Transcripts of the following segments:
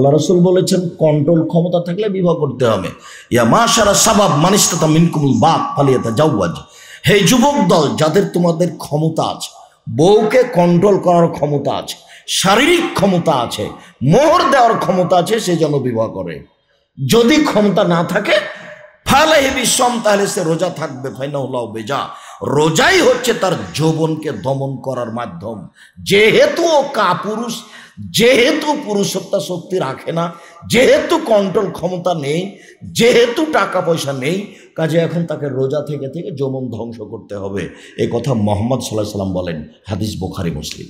আল্লাহ রাসূল বলেছেন কন্ট্রোল ক্ষমতা থাকলে বিবাহ করতে হবে। ইয়া মাশারা শাবাব মান ইসতাতা মিনকুমুল বাত ফালিয়াতাজাওয়াজ, হে যুবক দল, যাদের তোমাদের ক্ষমতা আছে, বউকে কন্ট্রোল করার ক্ষমতা আছে, শারীরিক ক্ষমতা আছে, মোহর দেওয়ার ক্ষমতা আছে, সে যেন বিবাহ করে। যদি ক্ষমতা না থাকে ফালাহি বিসম, তাহলে সে রোজা থাকবে। ফাইনাহুল্লাহ বেজা, রোজাই হচ্ছে তার যৌবনকে দমন করার মাধ্যম। যেহেতু ও কাপুরুষ, যেহেতু পুরুষত্ব শক্তি রাখে না, যেহেতু কন্ট্রোল ক্ষমতা নেই, যেহেতু টাকা পয়সা নেই, কাজে এখন তাকে রোজা থেকে থেকে যৌবন ধ্বংস করতে হবে। এই কথা মুহাম্মদ সাল্লাল্লাহু আলাইহি সাল্লাম বলেন, হাদিস বুখারী মুসলিম।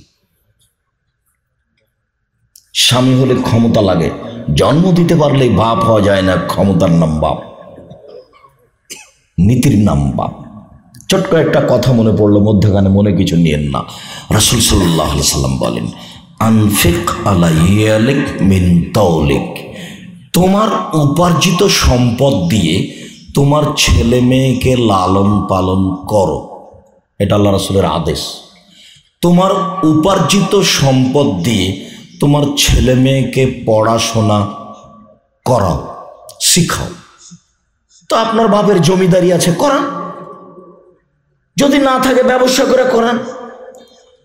স্বামী হলে ক্ষমতা লাগে, জন্ম দিতে পারলেই বাপ হওয়া যায় না। ক্ষমতার নাম বাপ, নীতির নাম বাপ। ছোট্ট একটা কথা মনে পড়লো, মধ্যখানে মনে কিছু নিয়েন না। রাসূল সাল্লাল্লাহু আলাইহি সাল্লাম বলেন, আনফিক আলা ইয়ালিক মিন তাওলিক, তোমার উপার্জিত সম্পদ দিয়ে তোমার ছেলে মেয়েকে লালন পালন করো। এটা আল্লাহ রাসূলের আদেশ। তোমার উপার্জিত সম্পদ দিয়ে তোমার ছেলে মেয়েকে পড়াশোনা করাও, শিখাও। তো আপনার বাপের জমিদারি আছে, করান। যদি না থাকে ব্যবসা করে করান,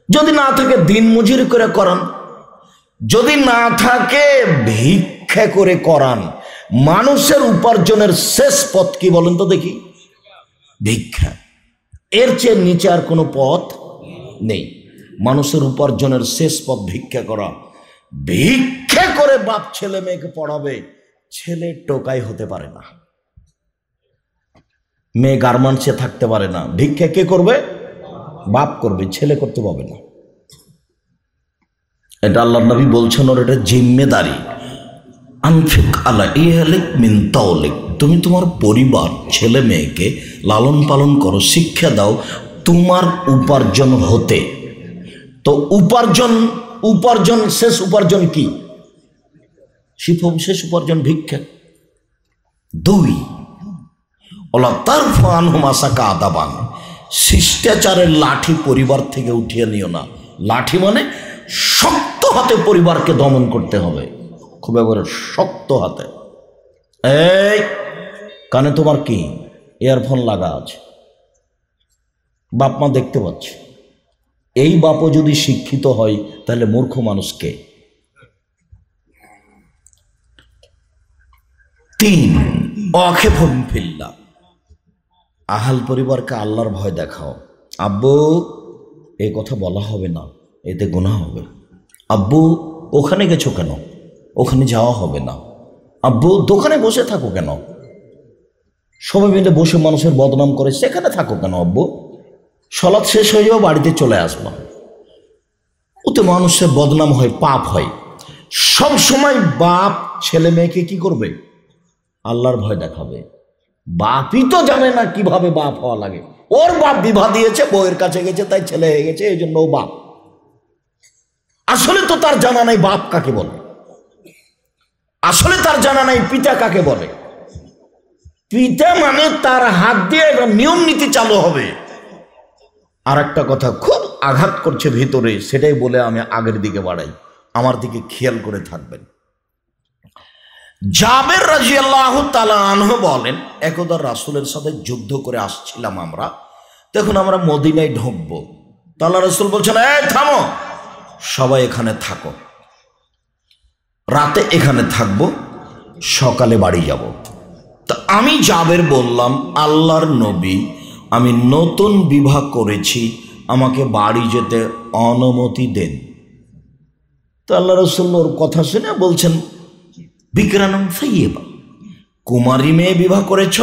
যদি না থাকে দিন মজুরি করে করান, যদি না থাকে ভিক্ষা করে করান। মানুষের উপার্জনের শেষ পথ কি বলেন তো দেখি? ভিক্ষা। এর চেয়ে নিচে আর কোনো পথ নেই। মানুষের উপার্জনের শেষ পথ ভিক্ষা করা। ভিক্ষা করে বাপ ছেলে মেয়েকে পড়াবে। ছেলে টোকাই হতে পারে না, মেয়ে গার্মেন্টসে থাকতে পারে না। ভিক্ষা কে করবে? বাপ করবে, ছেলে করতে পারবে না। এটা আল্লাহর নবী বলছেন, ওর এটা জিম্মেদারি। আনফিক আলা ইয়ালিক মিন তাওলিক, তুমি তোমার পরিবার ছেলে মেয়েকে লালন পালন করো, শিক্ষা দাও তোমার উপার্জন হতে। তো উপার্জন শেষ উপার্জন কি? শেষ উপার্জন ভিক্ষা। 2, ওলা তারফা আনহুম আসাকা আদাবান, শিষ্টাচারের লাঠি পরিবার থেকে উঠিয়ে নিও না। লাঠি মানে শক্ত হাতে পরিবারকে দমন করতে হবে, খুব এবারে শক্ত হাতে। এই কানে তোমার কি ইয়ারফোন লাগা আছে? বাপ মা দেখতে পাচ্ছে। এই বাপও যদি শিক্ষিত হয় তাহলে মূর্খ মানুষকে। 3, অখেফুম ফিল্লাহ, আহাল পরিবারকে আল্লাহর ভয় দেখাও। আব্বু এই কথা বলা হবে না, এতে গুনাহ হবে। আব্বু ওখানে গেছো কেন? ওখানে যাওয়া হবে না। আব্বু দোকানে বসে থাকো কেন? সবাই মিলে বসে মানুষের বদনাম করে, সেখানে থাকো কেন? আব্বু সালাত শেষ হয়ে যাও, বাড়িতে চলে আসবা। ওতে মানুষের বদনাম হয়, পাপ হয়। সব সময় বাপ ছেলে মেয়েকে কি করবে? আল্লাহর ভয় দেখাবে। বাপই তো জানে না কিভাবে বাপ হওয়া লাগে। ওর বাপ বিবাহ দিয়েছে, বউয়ের কাছে গেছে, তাই ছেলে হয়ে গেছে, এই জন্য ও বাপ। আসলে তো তার জানা নাই বাপ কাকে বলে, আসলে তার জানা নাই পিতা কাকে বলে। পিতা মানে তার হাত দিয়ে নিয়ম নীতি চালু হবে। আর একটা কথা খুব আঘাত করছে ভিতরে, সেটাই বলে আমি আগের দিকে বাড়াই, আমার দিকে খেয়াল করে থাকবেন। জাবের রাদিয়াল্লাহু তাআলা আনহু বলেন, একদা রাসূলের সাথে যুদ্ধ করে আসছিলাম আমরা, তখন আমরা মদিনায় ঢুকবো। আল্লাহ রাসূল বলছেন, এই থামো, সবাই এখানে থাকো, রাতে এখানে থাকবো, সকালে বাড়ি যাব। তা আমি জাবের বললাম, আল্লাহর নবী, আমি নতুন বিবাহ করেছি, আমাকে বাড়ি যেতে অনুমতি দেন। তো আল্লাহ রাসূল ওর কথা শুনে বলছেন, বিকরানম সাইয়্যিবা, কুমারী মেয়ে বিবাহ করেছ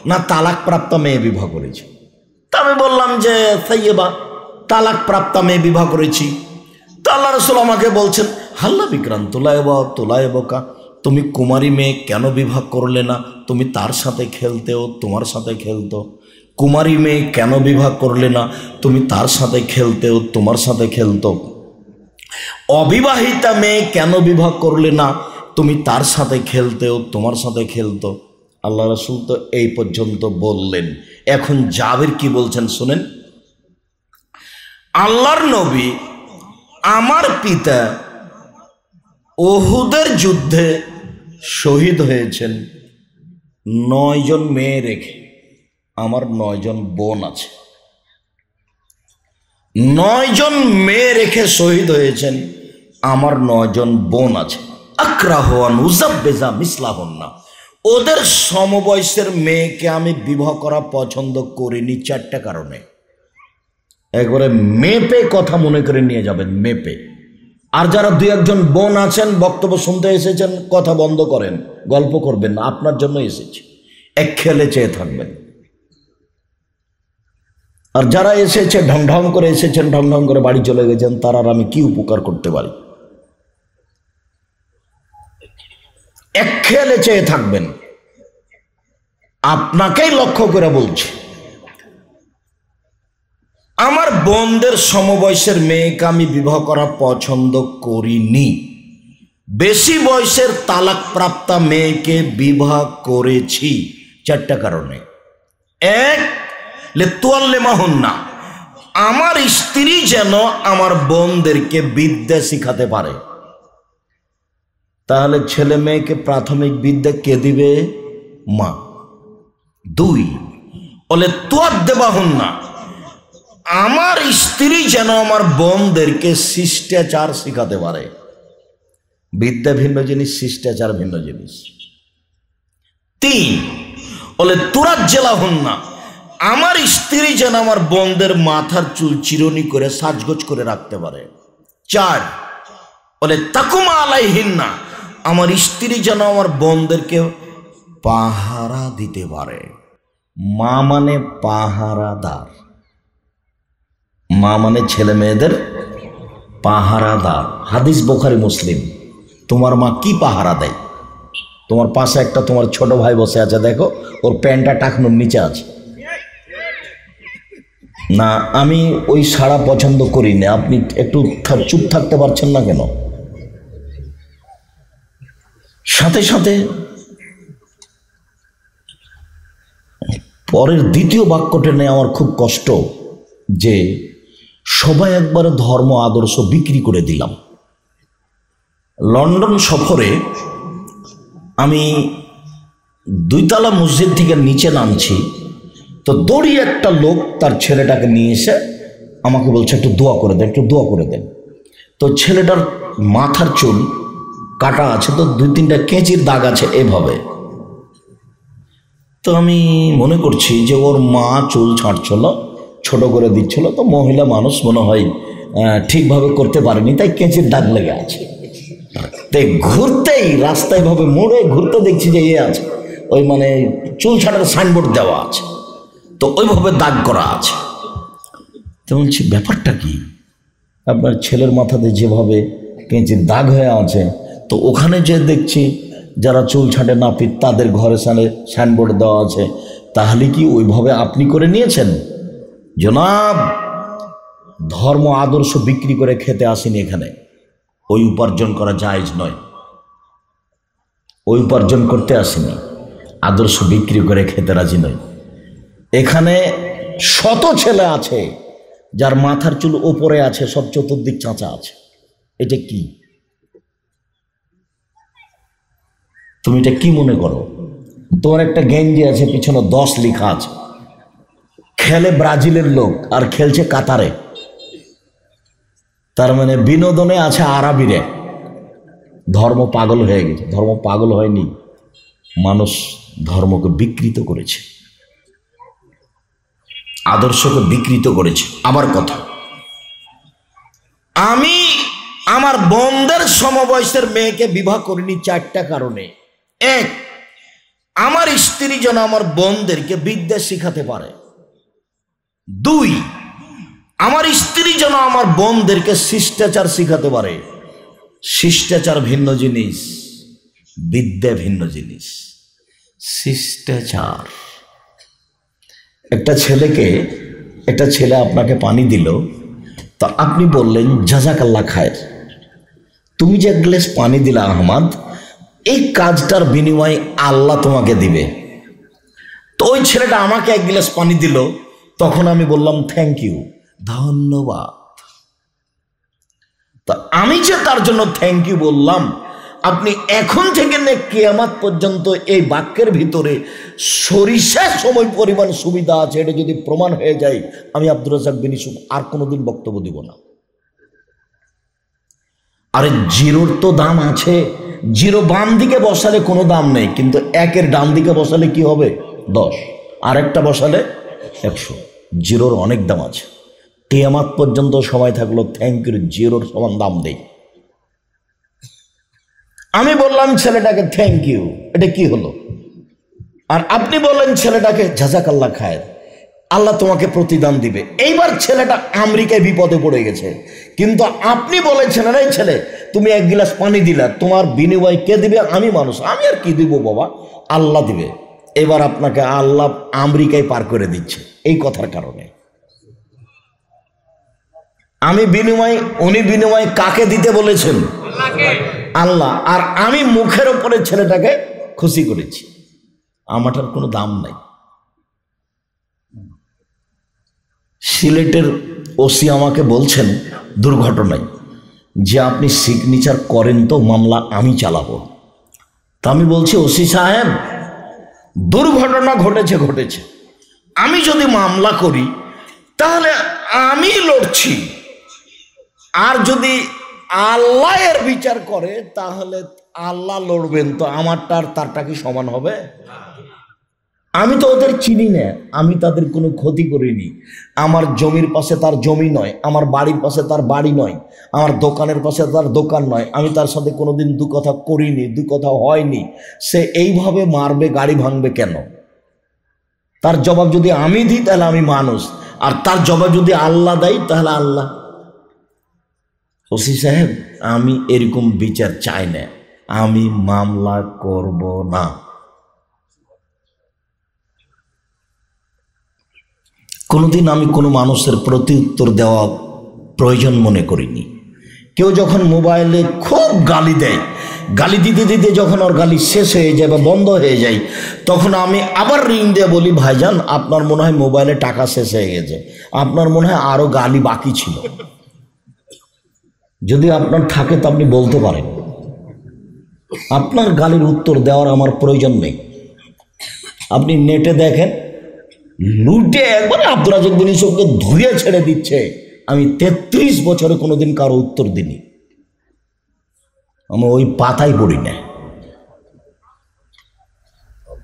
না তালাক প্রাপ্ত মেয়ে বিবাহ করেছ? তা আমি বললাম যে সাইয়্যিবা, তালাক প্রাপ্ত মেয়ে বিবাহ করেছি। তো আল্লাহ রাসূল আমাকে বলছেন, হাল্লা বিকরান তুলায়বকা, তুমি কুমারী মেয়ে কেন বিবাহ করলে না? তুমি তার সাথে খেলতেও, তোমার সাথে খেলতো। কুমারী মেয়ে কেন বিবাহ করলে না? তুমি তার সাথে খেলতেও, তোমার সাথে খেলতো। অবিবাহিতা মেয়ে কেন বিবাহ করলে না? তুমি তার সাথে খেলতেও, তোমার সাথে খেলতো। আল্লাহ রাসূল তো এই পর্যন্ত বললেন। এখন জাবের কি বলছেন শুনেন। আল্লাহর নবী, আমার পিতা উহুদের যুদ্ধে শহীদ হয়েছেন 9 জন মেয়ে রেখে। আমার 9 জন বোন আছে। 9 জন মেয়ে রেখে শহীদ হয়েছেন, আমার 9 জন বোন আছে। আক্রাহান উজাব্বেজা মিসলাহন্না, ওদের সমবয়সের মেয়েকে আমি বিবাহ করা পছন্দ করিনি 4টা কারণে। একবারে মেপে কথা মনে করে নিয়ে যাবেন, মেপে। আর যারা 2-1 বোন আছেন, বক্তব্য শুনতে এসেছেন, কথা বন্ধ করেন, গল্প করবেন না, আপনার জন্য এসেছি। এক খেলে চেয়ে থাকবেন। আর যারা এসেছে ঢং ঢং করে এসেছেন, ঢং ঢং করে বাড়ি চলে গেছেন, তার আর আমি কি উপকার করতে পারি? এক খেলে চেয়ে থাকবেন। আপনাকেই লক্ষ্য করে বলছি, আমার বোনদের সমবয়সের মেয়েকে আমি বিবাহ করা পছন্দ করিনি। বেশি বয়সের তালাক প্রাপ্তা মেয়েকে বিবাহ করেছি 4টা কারণে। 1, লেতুয়াল্লেমাহুন্না, আমার স্ত্রী যেন আমার বোনদেরকে বিদ্যা শিখাতে পারে। তাহলে ছেলে মেয়েকে প্রাথমিক বিদ্যা কে দিবে? মা। 2, লেতুয়াদ্দেবাহুন্না, আমার স্ত্রী যেন আমার বোনদেরকে শিষ্টাচার শিখাতে পারে। বিদ্যা ভিন্ন জিনিস, শিষ্টাচার ভিন্ন জিনিস। 3, লেতুরাজ্জেলাহুন্না, আমার স্ত্রী যেন আমার বোনদের মাথার চুল চিরুনি করে সাজগোজ করে রাখতে পারে। 4, তাকুমা আলাইহিন্না, আমার স্ত্রী যেন আমার বোনদেরকে পাহারা দিতে পারে। মা মানে পাহারাদার, মা মানে ছেলে মেয়েদের পাহারাদার। হাদিস বুখারী মুসলিম। তোমার মা কি পাহারা দেয়? তোমার পাশে একটা তোমার ছোট ভাই বসে আছে, দেখো, ওর প্যান্টটা টাকনুর নিচে আছে। না, আমি ওই সাড়া পছন্দ করি না। আপনি একটু চুপ থাকতে পারছেন না কেন? সাথে সাথে পরের দ্বিতীয় বাক্যটা নিয়ে আমার খুব কষ্ট, যে সবাই একবারে ধর্ম আদর্শ বিক্রি করে দিলাম। লন্ডন সফরে আমি 2 তলা মসজিদ থেকে নিচে নামছি, তো দৌড়িয়ে একটা লোক তার ছেলেটাকে নিয়ে এসে আমাকে বলছে, একটু দোয়া করে দেন, একটু দোয়া করে দেন। তো ছেলেটার মাথার চুল কাটা আছে, তো 2-3টা কেঁচির দাগ আছে এভাবে। তো আমি মনে করছি যে ওর মা চুল ছাঁটছিল, ছোট করে দিচ্ছিল, তো মহিলা মানুষ মনে হয় ঠিকভাবে করতে পারেনি, তাই কেঁচির দাগ লেগে আছে। তাই ঘুরতেই রাস্তায় ভাবে মোড়ে ঘুরতে দেখছি যে আছে ওই মানে চুল ছাটার সাইনবোর্ড দেওয়া আছে, তো ওইভাবে দাগ করা আছে। তো বলছি, ব্যাপারটা কি? আপনার ছেলের মাথাতে যেভাবে কেঁচির দাগ হয়ে আছে, তো ওখানে যে দেখছি যারা চুল ছাঁটে নাপিত, তাদের ঘরে সাইনবোর্ড দেওয়া আছে, তাহলে কি ওইভাবে আপনি করে নিয়েছেন? জনাব, ধর্ম আদর্শ বিক্রি করে খেতে আসেনি এখানে। ওই উপার্জন করা জায়েজ নয়, ওই উপার্জন করতে আসেনি, আদর্শ বিক্রি করে খেতে রাজি নয়। এখানে শত ছেলে আছে যার মাথার চুল ওপরে আছে, সব চতুর্দিক চাঁচা আছে। এটা কি? তুমি এটা কি মনে করো? তোমার একটা গেঞ্জি আছে, পিছনে 10 লেখা আছে, খেলে ব্রাজিলের লোক আর খেলছে কাতারে, তার মানে বিনোদনে আছে আরবিরে। ধর্ম পাগল হয়ে গেছে। ধর্ম পাগল হয়নি, মানুষ ধর্মকে বিকৃত করেছে, আদর্শকে বিকৃত করেছে। আবার কথা, আমি আমার বোনদের সমবয়সের মেয়েকে বিবাহ করিনি 4টা কারণে। 1, আমার স্ত্রী যেন আমার বোনদেরকে বিদ্যা শিখাতে পারে। 2, আমার স্ত্রী যেন আমার বোনদেরকে শিষ্টাচার শিখাতে পারে। শিষ্টাচার ভিন্ন জিনিস, বিদ্যা ভিন্ন জিনিস। শিষ্টাচার, একটা ছেলে আপনাকে পানি দিল, তো আপনি বললেন জাযাকাল্লাহ খায়ের, তুমি যে 1 গ্লাস পানি দিলা আহমদ, এই কাজটার বিনিময়ে আল্লাহ তোমাকে দিবে। তো ওই ছেলেটা আমাকে 1 গ্লাস পানি দিল, তখন আমি বললাম থ্যাংক ইউ, ধন্যবাদ। তা আমি যে তার জন্য থ্যাংক ইউ বললাম, আপনি এখন থেকে নে কিয়ামত পর্যন্ত এই বাক্যের ভিতরে সরিষার সময় পরিমাণ সুবিধা আছে, এটা যদি প্রমাণ হয়ে যায়, আমি আব্দুর রাজ্জাক বিন ইউসুফ আর কোনোদিন বক্তব্য দিব না। আরে জিরোর তো দাম আছে, জিরো বাম দিকে বসালে কোনো দাম নেই, কিন্তু একের ডান দিকে বসালে কি হবে? 10, আর একটা বসালে 100। জিরোর অনেক দাম আছে। কিয়ামত পর্যন্ত সময় থাকলো থ্যাংক ইউ জিরোর সমান দাম দেই। আমি বললাম ছেলেটাকে থ্যাংক ইউ, এটা কি হলো? আর আপনি বললেন ছেলেটাকে জাযাকাল্লাহ খায়ের, আল্লাহ তোমাকে প্রতিদান দিবে। এইবার ছেলেটা আমেরিকায় বিপদে পড়ে গেছে, কিন্তু আপনি বলেছেন এই ছেলে তুমি 1 গ্লাস পানি দিলা, তোমার বিনিময় কে দিবে? আমি মানুষ, আমি আর কি দিব বাবা, আল্লাহ দিবে। এবার আপনাকে আল্লাহ আমেরিকায় পার করে দিচ্ছে এই কথার কারণে। আমি বিনিময়, উনি বিনিময় কাকে দিতে বলেছেন? আল্লাহ। আর আমি মুখের উপরে ছেলেটাকে খুশি করেছি, আমারটার কোনো দাম নাই। সিলেটের ওসি আমাকে বলছেন দুর্ঘটনায় যে আপনি সিগনেচার করেন তো মামলা আমি চালাবো। তা আমি বলছি ওসি সাহেব, দুর্ঘটনা ঘটেছে, আমি যদি মামলা করি তাহলে আমি লড়ছি, আর যদি আল্লাহ এর বিচার করে তাহলে আল্লাহ লড়বেন, তো আমারটা আর তারটা কি সমান হবে? আমি তো ওদের চিনি না, আমি তাদের কোনো ক্ষতি করিনি। আমার জমির পাশে তার জমি নয়, আমার বাড়ির পাশে তার বাড়ি নয়, আমার দোকানের পাশে তার দোকান নয়, আমি তার সাথে কোনোদিন দু কথা করিনি, দু কথা হয়নি। সে এইভাবে মারবে, গাড়ি ভাঙবে কেন? তার জবাব যদি আমি দিই তাহলে আমি মানুষ, আর তার জবাব যদি আল্লাহ দেয় তাহলে আল্লাহ। ওসি সাহেব, আমি এরকম বিচার চাই না, আমি মামলা করব না। কোনোদিন আমি কোনো মানুষের প্রতি উত্তর দেওয়া প্রয়োজন মনে করিনি। কেউ যখন মোবাইলে খুব গালি দেয়, গালি দিতে দিতে যখন ওর গালি শেষ হয়ে যায় বা বন্ধ হয়ে যায়, তখন আমি আবার রিং দিয়ে বলি, ভাইজান আপনার মনে হয় মোবাইলে টাকা শেষ হয়ে গেছে, আপনার মনে হয় আরও গালি বাকি ছিল, যদি আপনার থাকে তো আপনি বলতে পারেন। আপনার গালির উত্তর দেওয়ার আমার প্রয়োজন নেই। আপনি নেটে দেখেন, লুটে একবারে আব্দুর রাজ্জাক বিন ইউসুফকে ধুয়ে ছেড়ে দিচ্ছে। আমি 33 বছরে কোনোদিন কারো উত্তর দিইনি, আমি ওই পাতাই পড়ি না।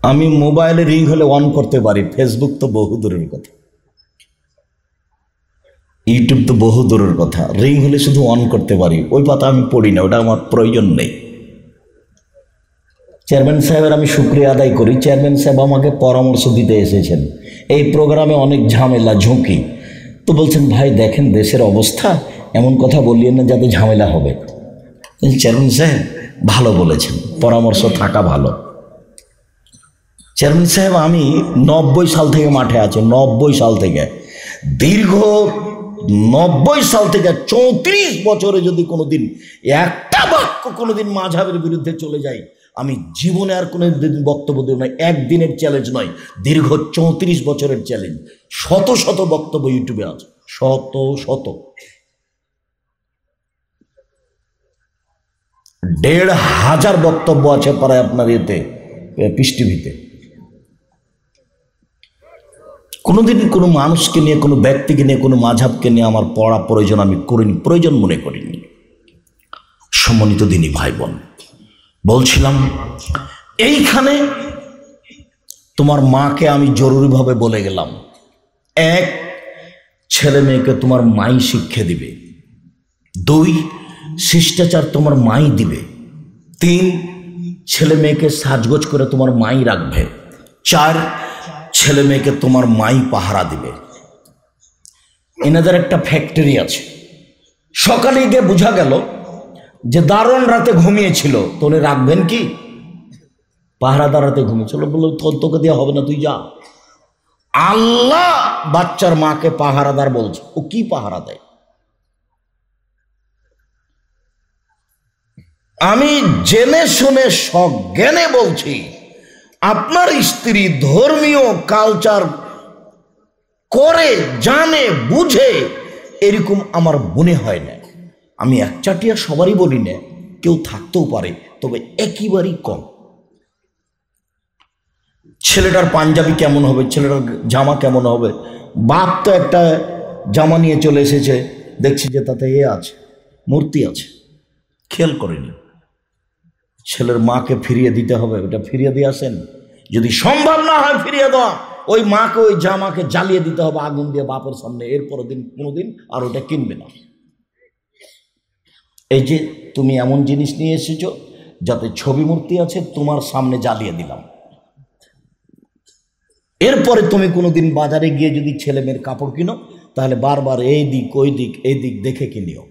আমি মোবাইলে রিং হলে অন করতে পারি, ফেসবুক তো বহু দূরের কথা, ইউটিউব তো বহু দূরের কথা, রিং হলে শুধু অন করতে পারি, ওই পাতা আমি পড়ি না, ওটা আমার প্রয়োজন নেই। চেয়ারম্যান সাহেবের আমি শুকরিয়া আদায় করি, চেয়ারম্যান সাহেব আমাকে পরামর্শ দিতে এসেছেন। এই প্রোগ্রামে অনেক ঝামেলা ঝুঁকি, তো বলছেন ভাই দেখেন দেশের অবস্থা, এমন কথা বললেন না যাতে ঝামেলা হবে। চেয়ারম্যান সাহেব ভালো বলেছেন, পরামর্শ থাকা ভালো। চেয়ারম্যান সাহেব আমি 90 সাল থেকে মাঠে আছি, 90 সাল থেকে, দীর্ঘ 90 সাল থেকে 34 বছরে যদি কোনোদিন একটা বাক্য কোনোদিন মাযহাবের বিরুদ্ধে চলে যায়, আমি জীবনে আর কোনো দিন বক্তব্য দেব না। একদিনের চ্যালেঞ্জ নয়, দীর্ঘ 34 বছরের চ্যালেঞ্জ। শত শত বক্তব্য ইউটিউবে আছে, শত শত, 1500 বক্তব্য আছে প্রায় আপনার এতে পিস টিভিতে। কোনোদিন কোনো মানুষকে নিয়ে, কোনো ব্যক্তিকে নিয়ে, কোনো মাযহাবকে নিয়ে আমার পড়া প্রয়োজন আমি করিনি, প্রয়োজন মনে করিনি। সম্মানিত দিনী ভাই বোন, বলছিলাম এইখানে তোমার মাকে আমি জরুরিভাবে বলে গেলাম, 1, ছেলে মেয়েকে তোমার মাই শিক্ষা দিবে, 2, শিষ্টাচার তোমার মাই দিবে, 3, ছেলে মেয়েকে সাজগোজ করে তোমার মাই রাখবে, 4, ছেলে মেয়েকে তোমার মাই পাহারা দিবে। এনাদের একটা ফ্যাক্টরি আছে। সকালে গিয়ে বোঝা গেল যে দারোয়ান রাতে ঘুমিয়েছিল, তোরে রাখবেন কি? পাহারাদার রাতে ঘুমিয়েছিল, বললো তোকে দেওয়া হবে না, তুই যা। আল্লাহ বাচ্চার মাকে পাহারাদার বলছে, ও কি পাহারা দেয়? আমি জেনে শুনে সজ্ঞানে বলছি, আপনার স্ত্রী ধর্মীয় কালচার করে জানে বুঝে এরকম আমার মনে হয় না। আমি একচাটিয়া সবারই বলি না, কেউ থাকতেও পারে, তবে একেবারেই কম। ছেলেটার পাঞ্জাবি কেমন হবে, ছেলেটার জামা কেমন হবে, বাপ তো একটা জামা নিয়ে চলে এসেছে, দেখছি যে তাতে আছে, মূর্তি আছে, খেয়াল করেনি। ছেলের মাকে ফিরিয়ে দিতে হবে, ওটা ফিরিয়ে দিয়ে আসেন। যদি সম্ভব না হয় ফিরিয়ে দেওয়া, ওই মাকে ওই জামাকে জ্বালিয়ে দিতে হবে আগুন দিয়ে বাপের সামনে, এরপর দিন কোনোদিন আর ওটা কিনবে না। এই যে তুমি এমন জিনিস নিয়ে এসেছো যাতে ছবি মূর্তি আছে, তোমার সামনে জ্বালিয়ে দিলাম। এরপরে তুমি কোনোদিন বাজারে গিয়ে যদি ছেলে মেয়ের কাপড় কিনো, তাহলে বারবার এই দিক ওই দিক এই দিক দেখে কিনিও।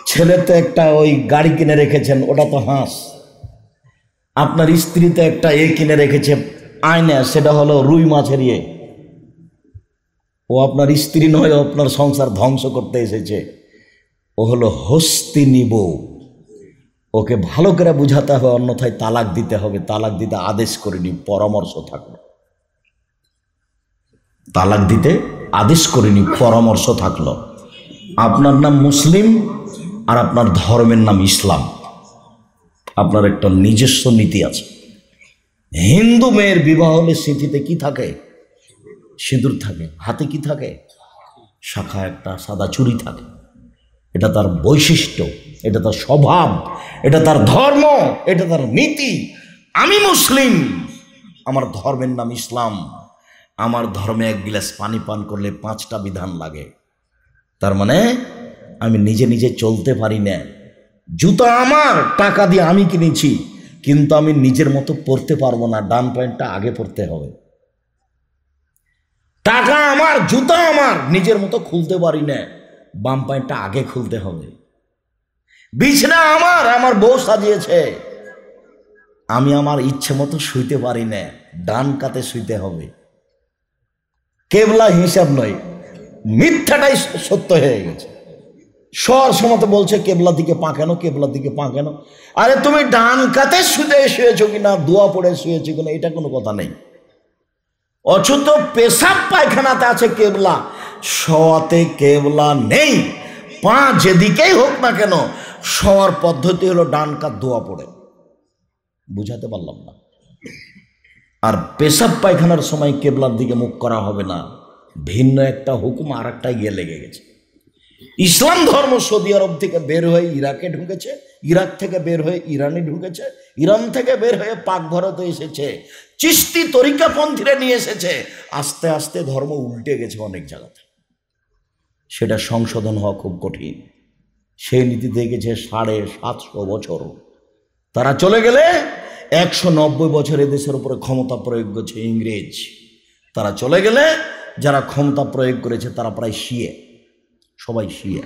ছেলে তো একটা ওই গাড়ি কিনে রেখেছেন, ওটা তো হাঁস। আপনার স্ত্রী তো একটা কিনে রেখেছে আয়না, সেটা হলো রুই মাছের ও আপনার স্ত্রী নয়, আপনার সংসার ধ্বংস করতে এসেছে। ও হলো হস্তিনী বউ, ওকে ভালো করে বুঝাতে হবে, অন্যথায় তালাক দিতে হবে। তালাক দিতে আদেশ করিনি, পরামর্শ থাকলো। তালাক দিতে আদেশ করিনি, পরামর্শ থাকলো। আপনার নাম মুসলিম আর আপনার ধর্মের নাম ইসলাম, আপনার একটা নিজস্ব নীতি আছে। হিন্দু মেয়ের বিবাহ হলে স্মৃতিতে কি থাকে? সিঁদুর থাকে, হাতে কি থাকে? শাখা একটা সাদা চুড়ি থাকে। এটা তার বৈশিষ্ট্য, এটা তার স্বভাব, এটা তার ধর্ম, এটা তার নীতি। আমি মুসলিম, আমার ধর্মের নাম ইসলাম। আমার ধর্মে এক গিলাস পানি পান করলে 5টা বিধান লাগে। তার মানে আমি নিজে নিজে চলতে পারি না। জুতা আমার, টাকা দিয়ে আমি কিনেছি, কিন্তু আমি নিজের মতো পরতে পারবো না। ডান প্যান্টটা আগে পরতে হবে। টাকা আমার, জুতা আমার, নিজের মতো খুলতে পারি না, বাম প্যান্টটা আগে খুলতে হবে। বিছনা আমার, আমার বউ সাজিয়েছে, আমি আমার ইচ্ছে মতো শুইতে পারি না, ডান কাতে শুইতে হবে। কেবলা হিসাব নয়, মিথ্যাটাই সত্য হয়ে গেছে। শোয়ার সময় বলছে কেবলা দিকে পা কেন, কেবলা দিকে পা কেন? আরে তুমি ডান কাতে শুয়েছো কিনা, দোয়া পড়ে শুয়েছো কিনা, এটা কোনো কথা নেই। অথচ পেশাব পায়খানাতে আছে কেবলা, শোয়াতে কেবলা নেই। পা যেদিকেই হোক না কেন, শোয়ার পদ্ধতি হলো ডান কাত দোয়া পড়ে। বুঝাতে পারলাম না? আর পেশাব পায়খানার সময় কেবলার দিকে মুখ করা হবে না, ভিন্ন একটা হুকুম আর একটা গিয়ে লেগে গেছে। ইসলাম ধর্ম সৌদি আরব থেকে বের হয়ে ইরাকে ঢুকেছে, ইরাক থেকে বের হয়ে ইরানে ঢুকেছে, ইরান থেকে বের হয়ে পাক ভারতে এসেছে, চিশতি তরিকাপন্থীরা নিয়ে এসেছে। আস্তে আস্তে ধর্ম উল্টে গেছে অনেক জায়গাতে। সেটা সংশোধন হওয়া খুব কঠিন। সেই নীতি দেখেছে 750 বছর। তারা চলে গেলে 190 বছর এদেশের উপরে ক্ষমতা প্রয়োগ করছে ইংরেজ। তারা চলে গেলে যারা ক্ষমতা প্রয়োগ করেছে তারা প্রায় শিয়ে, সবাই শিয়া।